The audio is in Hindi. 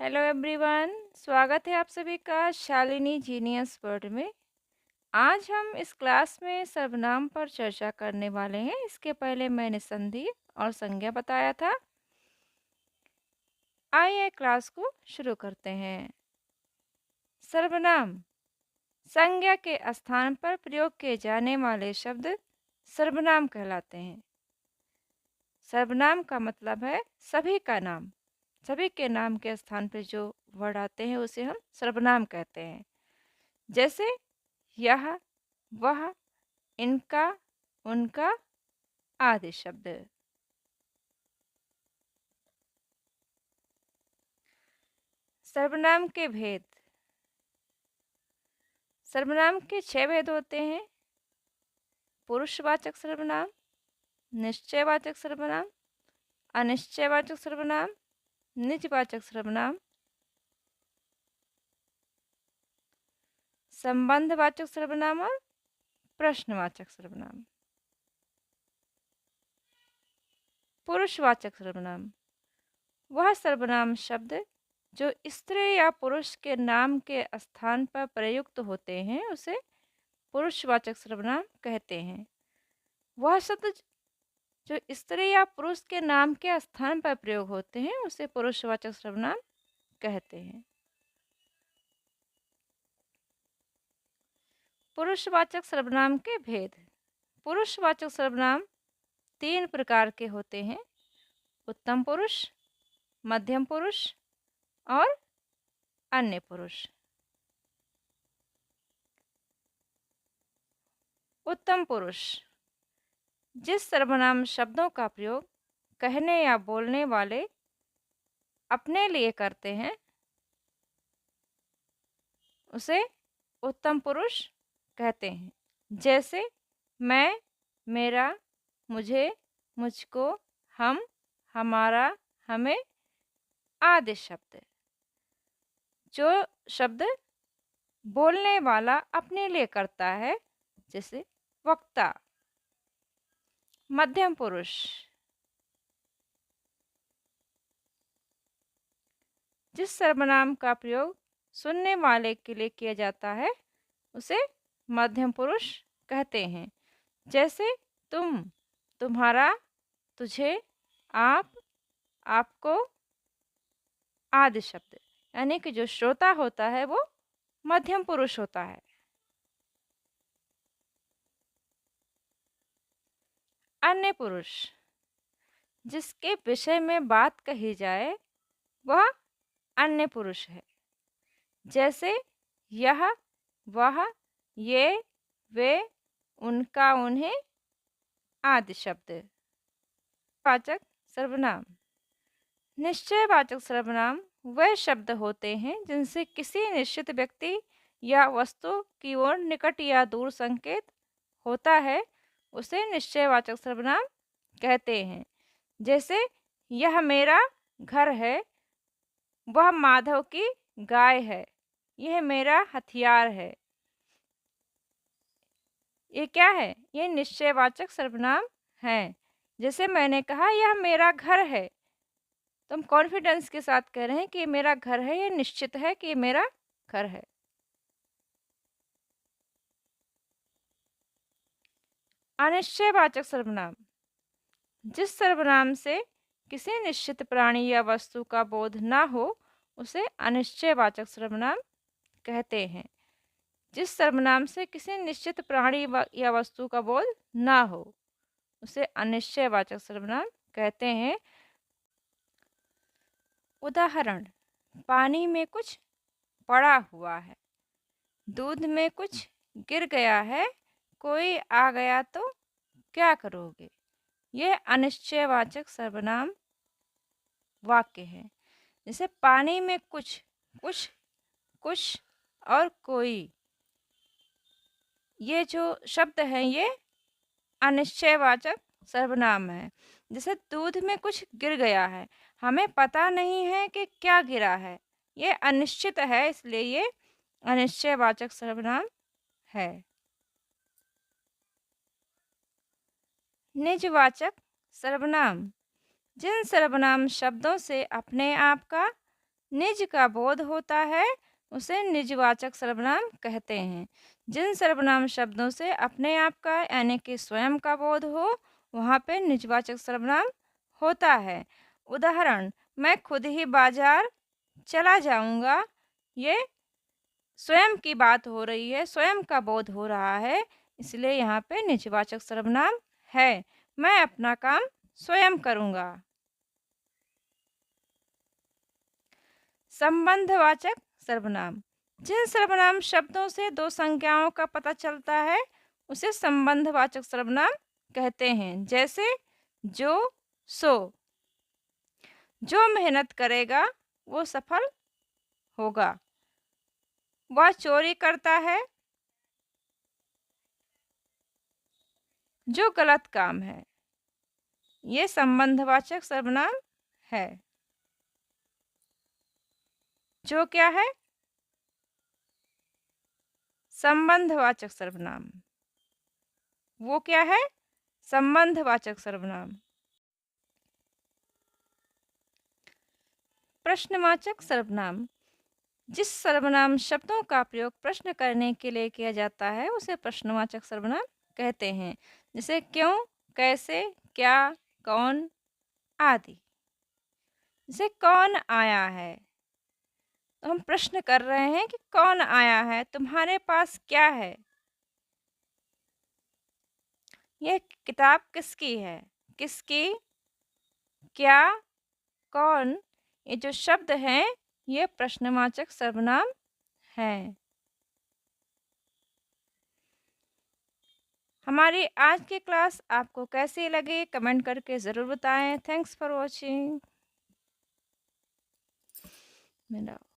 Hello everyone. स्वागत है आप सभी का शालिनी जीनियस वर्ड में। आज हम इस क्लास में सर्वनाम पर चर्चा करने वाले हैं। इसके पहले मैंने संधि और संज्ञा बताया था। आइए क्लास को शुरू करते हैं। सर्वनाम संज्ञा के स्थान पर प्रयोग किए जाने वाले शब्द सर्वनाम कहलाते हैं। सर्वनाम का मतलब है सभी का नाम। सभी के नाम के स्थान पर जो वर्ड आते हैं उसे हम सर्वनाम कहते हैं। जैसे यह, वह, इनका, उनका आदि शब्द। सर्वनाम के भेद। सर्वनाम के 6 भेद होते हैं। पुरुषवाचक सर्वनाम, निश्चयवाचक सर्वनाम, अनिश्चयवाचक सर्वनाम, निजवाचक सर्वनाम, संबंधवाचक सर्वनाम और प्रश्नवाचक सर्वनाम। पुरुषवाचक सर्वनाम वह सर्वनाम शब्द जो स्त्री या पुरुष के नाम के स्थान पर प्रयुक्त होते हैं उसे पुरुषवाचक सर्वनाम कहते हैं। वह शब्द जो स्त्री या पुरुष के नाम के स्थान पर प्रयोग होते हैं उसे पुरुषवाचक सर्वनाम कहते हैं। पुरुषवाचक सर्वनाम के भेद। पुरुषवाचक सर्वनाम 3 प्रकार के होते हैं: उत्तम पुरुष, मध्यम पुरुष और अन्य पुरुष। उत्तम पुरुष जिस सर्वनाम शब्दों का प्रयोग कहने या बोलने वाले अपने लिए करते हैं उसे उत्तम पुरुष कहते हैं। जैसे मैं, मेरा, मुझे, मुझको, हम, हमारा, हमें आदि शब्द। जो शब्द बोलने वाला अपने लिए करता है, जैसे वक्ता। मध्यम पुरुष जिस सर्वनाम का प्रयोग सुनने वाले के लिए किया जाता है उसे मध्यम पुरुष कहते हैं। जैसे तुम, तुम्हारा, तुझे, आप, आपको आदि शब्द। यानी कि जो श्रोता होता है वो मध्यम पुरुष होता है। अन्य पुरुष जिसके विषय में बात कही जाए वह अन्य पुरुष है। जैसे यह, वह, ये, वे, उनका, उन्हें आदि शब्द। वाचक सर्वनाम। निश्चयवाचक सर्वनाम वह शब्द होते हैं जिनसे किसी निश्चित व्यक्ति या वस्तु की ओर निकट या दूर संकेत होता है उसे निश्चयवाचक सर्वनाम कहते हैं। जैसे यह मेरा घर है, वह माधव की गाय है, यह मेरा हथियार है। ये क्या है? ये निश्चयवाचक सर्वनाम है। जैसे मैंने कहा यह मेरा घर है, तो हम कॉन्फिडेंस के साथ कह रहे हैं कि ये मेरा घर है, ये निश्चित है कि ये मेरा घर है। अनिश्चयवाचक सर्वनाम जिस सर्वनाम से किसी निश्चित प्राणी या वस्तु का बोध ना हो उसे अनिश्चयवाचक सर्वनाम कहते हैं। जिस सर्वनाम से किसी निश्चित प्राणी या वस्तु का बोध ना हो उसे अनिश्चयवाचक सर्वनाम कहते हैं। उदाहरण: पानी में कुछ पड़ा हुआ है, दूध में कुछ गिर गया है, कोई आ गया तो क्या करोगे? यह अनिश्चयवाचक सर्वनाम वाक्य है। जैसे पानी में कुछ, कुछ, कुछ और कोई, ये जो शब्द हैं ये अनिश्चयवाचक सर्वनाम है। जैसे दूध में कुछ गिर गया है, हमें पता नहीं है कि क्या गिरा है, ये अनिश्चित है, इसलिए ये अनिश्चयवाचक सर्वनाम है। निजवाचक सर्वनाम जिन सर्वनाम शब्दों से अपने आप का निज का बोध होता है उसे निजवाचक सर्वनाम कहते हैं। जिन सर्वनाम शब्दों से अपने आप का यानी कि स्वयं का बोध हो वहाँ पे निजवाचक सर्वनाम होता है। उदाहरण, मैं खुद ही बाजार चला जाऊंगा। ये स्वयं की बात हो रही है, स्वयं का बोध हो रहा है, इसलिए यहाँ पे निजवाचक सर्वनाम है। मैं अपना काम स्वयं करूंगा। संबंधवाचक सर्वनाम, जिन सर्वनाम शब्दों से दो संज्ञाओं का पता चलता है उसे संबंधवाचक सर्वनाम कहते हैं। जैसे जो, सो। जो मेहनत करेगा वो सफल होगा। वह चोरी करता है, जो गलत काम है। ये संबंधवाचक सर्वनाम है। जो क्या है? संबंधवाचक सर्वनाम। वो क्या है? संबंधवाचक सर्वनाम। प्रश्नवाचक सर्वनाम, जिस सर्वनाम शब्दों का प्रयोग प्रश्न करने के लिए किया जाता है उसे प्रश्नवाचक सर्वनाम कहते हैं। जैसे क्यों, कैसे, क्या, कौन आदि। जैसे कौन आया है, तो हम प्रश्न कर रहे हैं कि कौन आया है, तुम्हारे पास क्या है। यह किताब किसकी है, किसकी, क्या, कौन, ये जो शब्द हैं ये प्रश्नवाचक सर्वनाम हैं। हमारी आज की क्लास आपको कैसी लगी कमेंट करके ज़रूर बताएं। Thanks for watching.